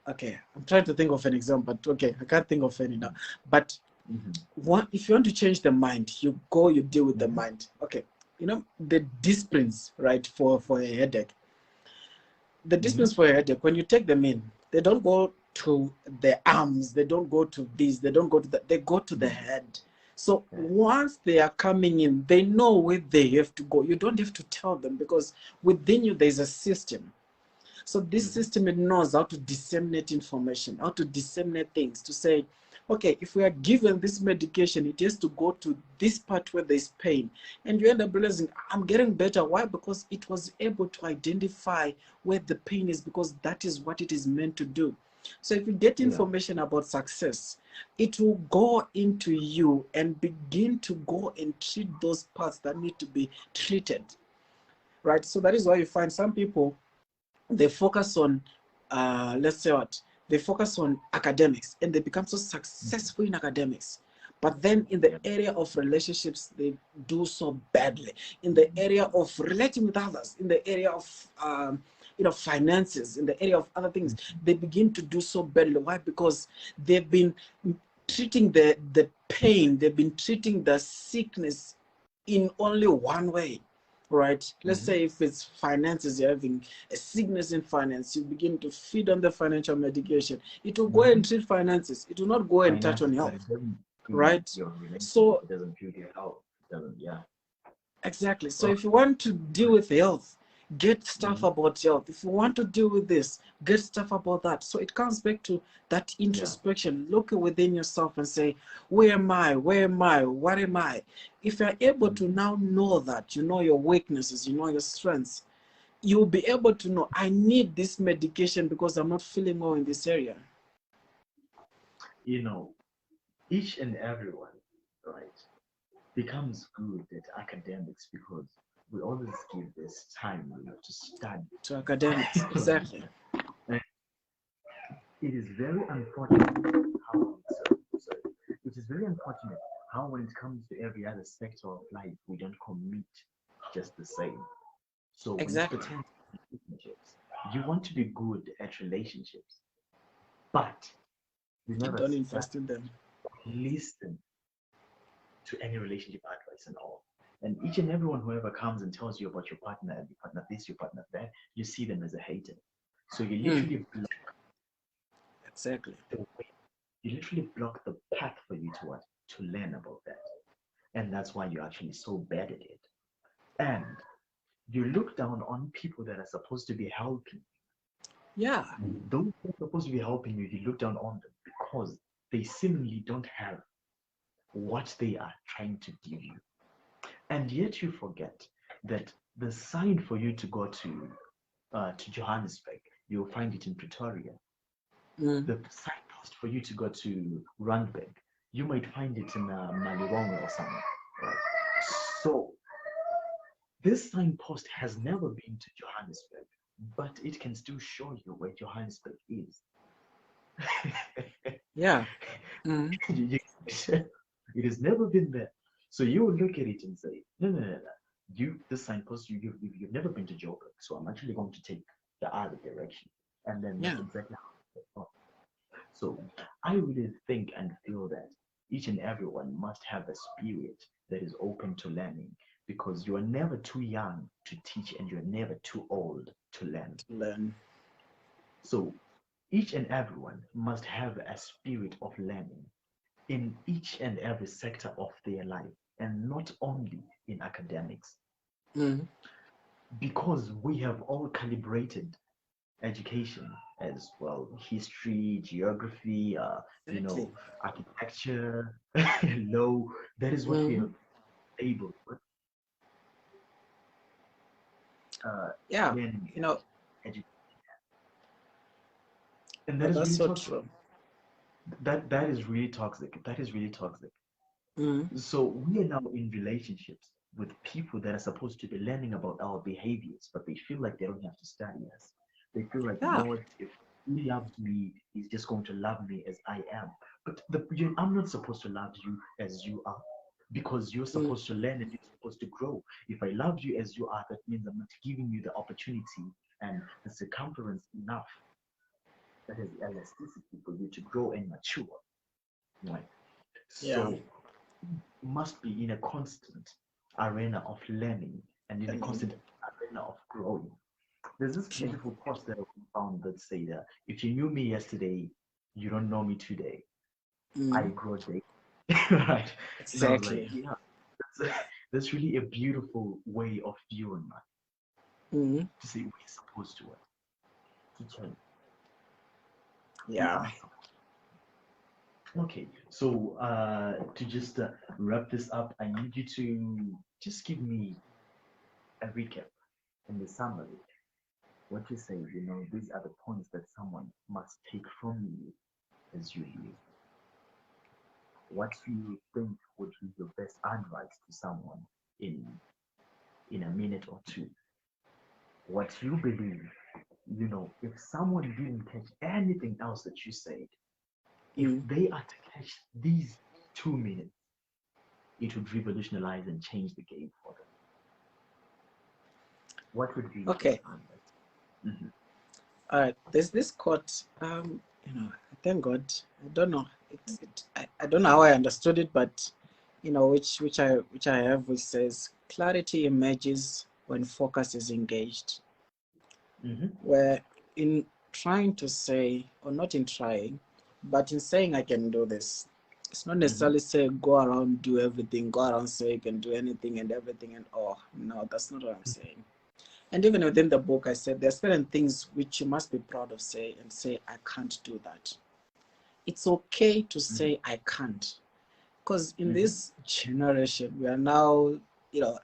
Okay, I'm trying to think of an example, but okay, I can't think of any now. But Mm-hmm. if you want to change the mind, you go, you deal with the Mm-hmm. mind. Okay, the disciplines, right, for a headache. The Mm-hmm. disciplines for a headache, when you take them in, they don't go to the arms, they don't go to this, they don't go to that, they go to the head. So Yeah. once they are coming in, they know where they have to go. You don't have to tell them, because within you there's a system. So this Mm-hmm. system, it knows how to disseminate information, how to disseminate things, to say, okay, if we are given this medication, it has to go to this part where there's pain. And you end up realizing, I'm getting better. Why? Because it was able to identify where the pain is, because that is what it is meant to do. So if you get Yeah. information about success, it will go into you and begin to go and treat those parts that need to be treated, right? So that is why you find some people, they focus on, let's say what, they focus on academics and they become so successful in academics, but then in the Yeah. area of relationships they do so badly, in the area of relating with others, in the area of finances, in the area of other things, they begin to do so badly. Why? Because they've been treating the pain, they've been treating the sickness in only one way, right? Let's Mm-hmm. say if it's finances, you're having a sickness in finance, you begin to feed on the financial medication. It will go Mm-hmm. and treat finances. It will not go and touch on Finances, but health, it doesn't treat right? your relationship. So It doesn't treat your health. It doesn't. Yeah. exactly. So Oh. if you want to deal with health, get stuff Mm-hmm. about health. If you want to deal with this, get stuff about that. So it comes back to that Yeah. introspection. Look within yourself and say, where am I? Where am I? What am I? If you're able to Mm-hmm. now know that, you know your weaknesses, you know your strengths, you'll be able to know, I need this medication because I'm not feeling well in this area. You know, each and everyone, right, becomes good at academics because we always give this time, to study. To academics, exactly. And it is very unfortunate how, sorry, it is very unfortunate how when it comes to every other sector of life, we don't commit just the same. So when it Exactly. pertains to relationships, you want to be good at relationships, but you You never don't start invest in them. listen to any relationship advice and all. And each and everyone whoever comes and tells you about your partner, your partner this, your partner that, you see them as a hater. So you Mm, literally block exactly. the way, you literally block the path for you to what? To learn about that. And that's why you're actually so bad at it. And you look down on people that are supposed to be helping. Yeah, Those who are supposed to be helping you, you look down on them because they seemingly don't have what they are trying to give you. And yet you forget that the sign for you to go to Johannesburg, you'll find it in Pretoria. mm, The signpost for you to go to Randburg, you might find it in Malibongo or somewhere. Right? So this signpost has never been to Johannesburg, but it can still show you where Johannesburg is. Yeah. Mm-hmm. It has never been there. So you will look at it and say, no, no, no, no. This signpost, you've never been to Joburg, so I'm actually going to take the other direction. And then that's Yeah. exactly how it was. So I really think and feel that each and everyone must have a spirit that is open to learning, because you are never too young to teach and you're never too old to learn. To learn. So each and everyone must have a spirit of learning in each and every sector of their life, and not only in academics, Mm-hmm. because we have all calibrated education as well: history, geography, Exactly. architecture, law. That is what we Mm-hmm. have able with uh, Yeah. learning You know, education, and that no, is that's really so toxic. true. That is really toxic. That is really toxic. Mm-hmm. So we are now in relationships with people that are supposed to be learning about our behaviors, but they feel like they don't have to study us. They feel like, you Yeah. know what, if he loves me, he's just going to love me as I am. But I'm not supposed to love you as you are, because you're Mm. supposed to learn and you're supposed to grow. If I love you as you are, that means I'm not giving you the opportunity and the circumference enough, that is elasticity for you to grow and mature. Right? Yeah. So must be in a constant arena of learning and in a Learning. constant arena of growing. There's this True. beautiful quote that I found that say that if you knew me yesterday, you don't know me today. I Mm. grow daily. Right? And I was like, Exactly. yeah, that's really a beautiful way of viewing life. Mm. To say we're supposed to what? To change. We Yeah. are okay. So to just wrap this up, I need you to just give me a recap and the summary. What you say, these are the points that someone must take from you as you leave. What you think would be your best advice to someone in a minute or two. What you believe, if someone didn't catch anything else that you said, if Mm. they are to catch these 2 minutes, it would revolutionize and change the game for them. What would be your best Okay. advice? Hmm. All right. There's this quote. Thank God. I don't know. I don't know how I understood it, but which I have, which says clarity emerges when focus is engaged. Hmm. Where in trying to say, or not in trying, but in saying I can do this, it's not Hmm. necessarily say go around do everything, go around say you can do anything and everything and oh no, that's not what I'm saying. And even within the book, I said there are certain things which you must be proud of say and say I can't do that. It's okay to Hmm. say I can't, because in Hmm. this generation we are now,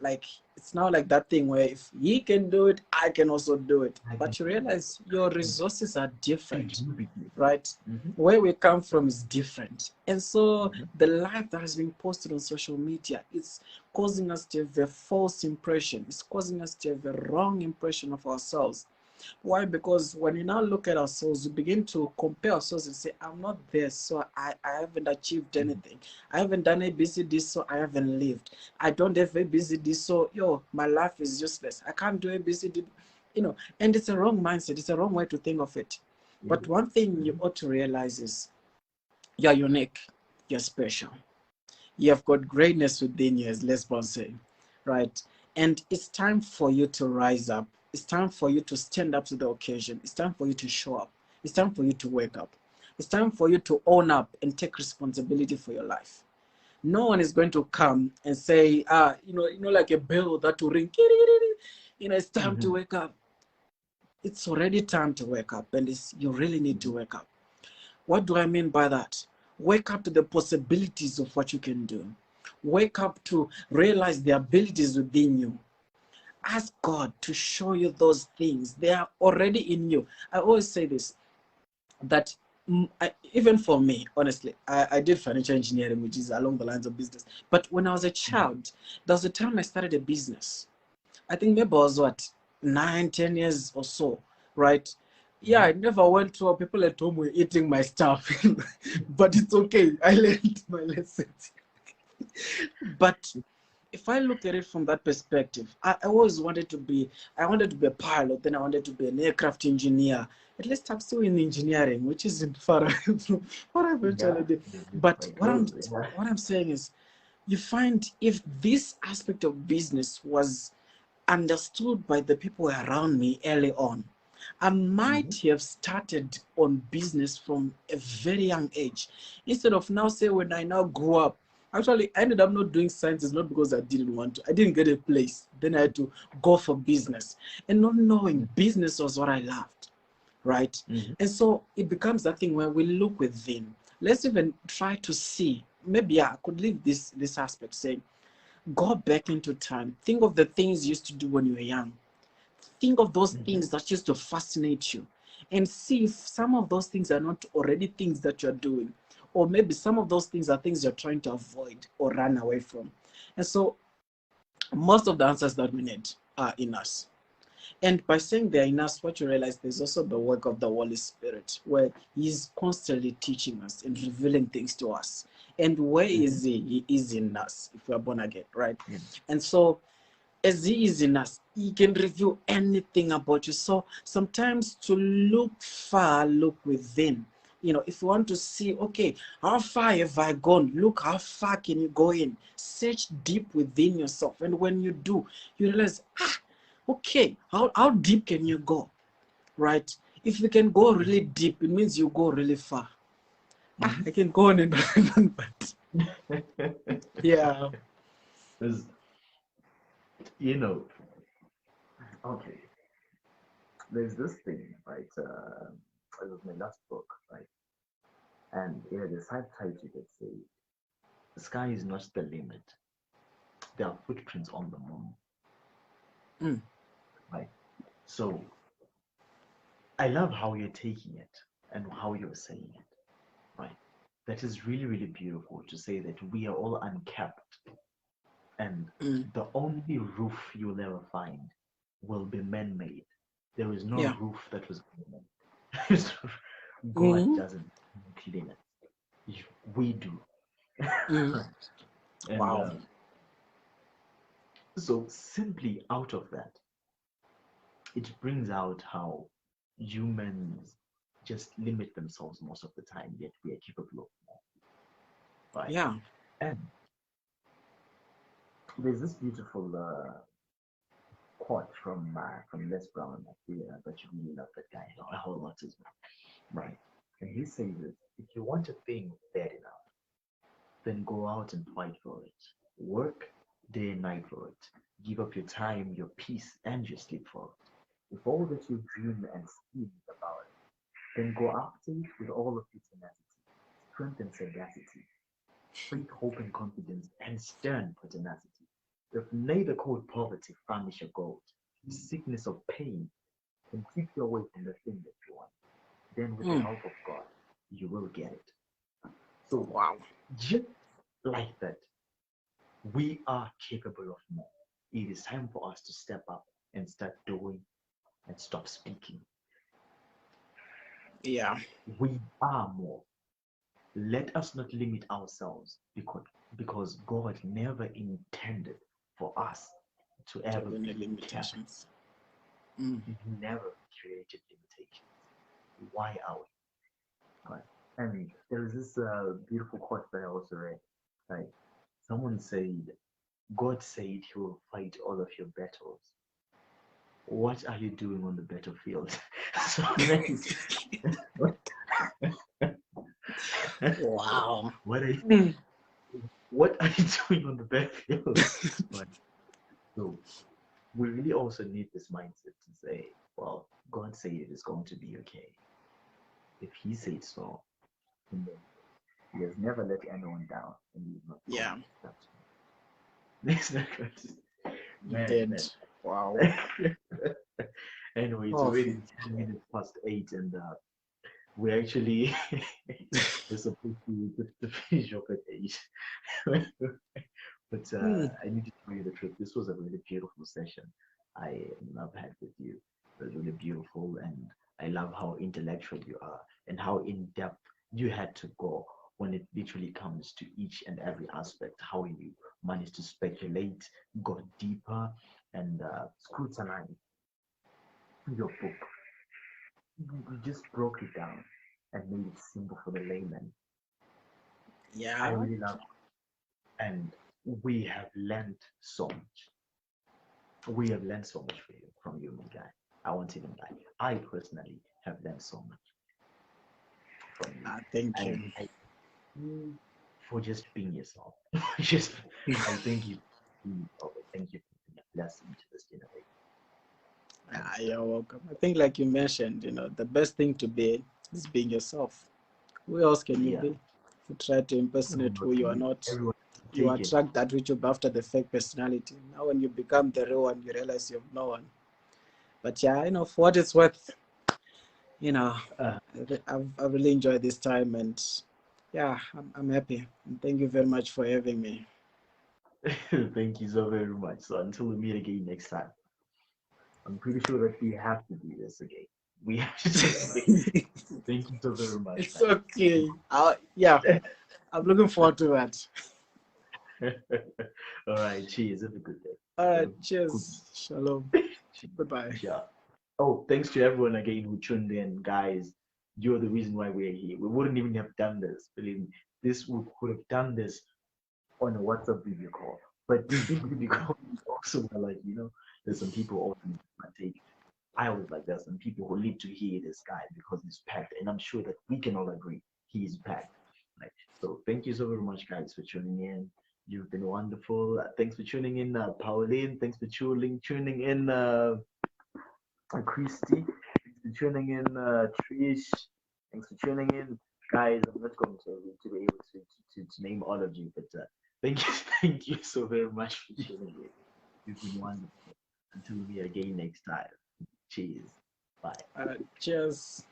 like it's now like that thing where if he can do it, I can also do it, I can but you do it. realize your resources are Should different, you begin? right? Hmm. Where we come from is different, and so Hmm. the life that has been posted on social media, it's causing us to have a false impression, it's causing us to have a wrong impression of ourselves. Why? Because when we now look at ourselves, we begin to compare ourselves and say, I'm not there, so I haven't achieved anything. I haven't done a busy this, so I haven't lived. I don't have a busy this, so my life is useless. I can't do a busy this, and it's a wrong mindset. It's a wrong way to think of it. It But is. one thing you Mhm. ought to realize is you're unique, you're special. You have got greatness within you, as Lesbon say, right? And it's time for you to rise up. It's time for you to stand up to the occasion. It's time for you to show up. It's time for you to wake up. It's time for you to own up and take responsibility for your life. No one is going to come and say, like a bell that will ring. It's time to Mhm. wake up. It's already time to wake up, and you really need to Mhm. wake up. What do I mean by that? Wake up to the possibilities of what you can do. Wake up to realize the abilities within you. Ask God to show you those things. They are already in you. I always say this, that Even for me, honestly, I did financial engineering, which is along the lines of business. But when I was a child, there was a time I started a business. I think maybe I was what, 9, 10 years or so, right? Yeah, I never went to people at home were eating my stuff, but it's okay. I learned my lessons. But if I look at it from that perspective, I always wanted to be, I wanted to be a pilot, then I wanted to be an aircraft engineer. At least I'm still in engineering, which isn't far from what I eventually Yeah, did. you're But quite what I'm close. Yeah. what I'm saying is, you find if this aspect of business was understood by the people around me early on, I might Mhm. have started on business from a very young age. Instead of now, say, when I now grew up, actually, I ended up not doing sciences, not because I didn't want to. I didn't get a place. Then I had to go for business. And not knowing business was what I loved, right? Mhm. And so it becomes that thing where we look within. Let's even try to see. Maybe I could leave this aspect saying, go back into time. Think of the things you used to do when you were young. Think of those Mhm. things that used to fascinate you and see if some of those things are not already things that you're doing. Or maybe some of those things are things you're trying to avoid or run away from. And so most of the answers that we need are in us. And by saying they're in us, what you realize there's also the work of the Holy Spirit, where He's constantly teaching us and revealing things to us. And where Mhm. is He? He is in us if we're born again, right? Yeah. And so as He is in us, He can reveal anything about you. So sometimes to look far, look within. If you want to see, okay, how far have I gone? Look, how far can you go in? Search deep within yourself. And when you do, you realize, okay, how deep can you go? Right? If you can go really deep, it means you go really far. I Mhm. can go on and on, but yeah. There's, you know, okay. There's this thing, right? It was my last book, right? And it had a subtitle that said, "The sky is not the limit. There are footprints on the moon." Mm, Right. So I love how you're taking it and how you're saying it. Right. That is really, really beautiful to say that we are all uncapped, and mm, the only roof you'll ever find will be man-made. There is no yeah. roof that was man-made. God Mm, doesn't make limits. We do. mm, And wow. so simply out of that, it brings out how humans just limit themselves most of the time, yet we are capable of more, right? Yeah. And there's this beautiful quote from Les Brown. I feel that you really love that guy a whole lot as well, right? And he says that if you want a thing bad enough, then go out and fight for it. Work day and night for it. Give up your time, your peace, and your sleep for it. If all that you dream and scheme is about it, then go after it with all of your tenacity, strength and sagacity, faith, hope and confidence, and stern pertinacity. If neither cold poverty furnish your gold, sickness or pain can keep you away from the thing that you want, then with the Mm, help of God, you will get it. So wow. just like that, we are capable of more. It is time for us to step up and start doing and stop speaking. Yeah. We are more. Let us not limit ourselves because God never intended for us to To have ever any be capped. limitations. Mm, He never created limitations. Why are we? Right. And there's this beautiful quote that I also read. Like someone said, God said he will fight all of your battles. What are you doing on the battlefield? So then, wow. what are you, Mm, what are you doing on the battlefield? Right. So we really also need this mindset to say, well, God said it is going to be okay. If He said so, then He has never let anyone down, and He's not going yeah. to stop. He's not going to. Man, Dead. Wow. man. Anyway, it's Oh, already 10 minutes past 8, and we actually we're supposed to finish up at 8. But Hmm. I need to tell you the truth. This was a really beautiful session. I love had with you. It was really beautiful, and I love how intellectual you are and how in depth you had to go when it literally comes to each and every aspect. How you managed to speculate, go deeper, and scrutinize your book. You just broke it down and made it simple for the layman. I Yeah. really love it. And we have learned so much. We have learned so much from you, my guy. I won't even lie. I personally have learned so much from you. Thank And you. I you for just being yourself. just I thank you for being yourself. I thank you for being a blessing to this generation. And You're welcome. I think, like you mentioned, the best thing to be is being yourself. Who else can you yeah, be? If you try to impersonate who you are not, everyone you take it. attract that which you after the fake personality. Now, when you become the real one, you realize you have no one. But yeah, for what it's worth, you know, Uh, I've really enjoyed this time, and yeah, I'm happy. And thank you very much for having me. thank you so very much. So until we meet again next time, I'm pretty sure that we have to do this again. We have to do this again. Thank you so very much, It's okay. Yeah, man. I'm looking forward to that. All right, cheers. Have a good day. All Have right, a good cheers. Shalom. Goodbye. Cheers. Oh, thanks to everyone again who tuned in, guys. You're the reason why we're here. We wouldn't even have done this. Believe me, this we could have done this on a WhatsApp video call. But simply because we also were like, there's some people also might take. I was like, there's some people who need to hear this guy because he's packed, and I'm sure that we can all agree he's packed. Right. So thank you so very much, guys, for tuning in. You've been wonderful. Thanks for tuning in, Pauline. Thanks for tuning in, Christy. Thanks for tuning in, Trish. Thanks for tuning in, guys. I'm not going to be able to name all of you, but thank you, thank you so very much for tuning in. You've been wonderful. Until we meet again next time. Cheers. Bye. Cheers.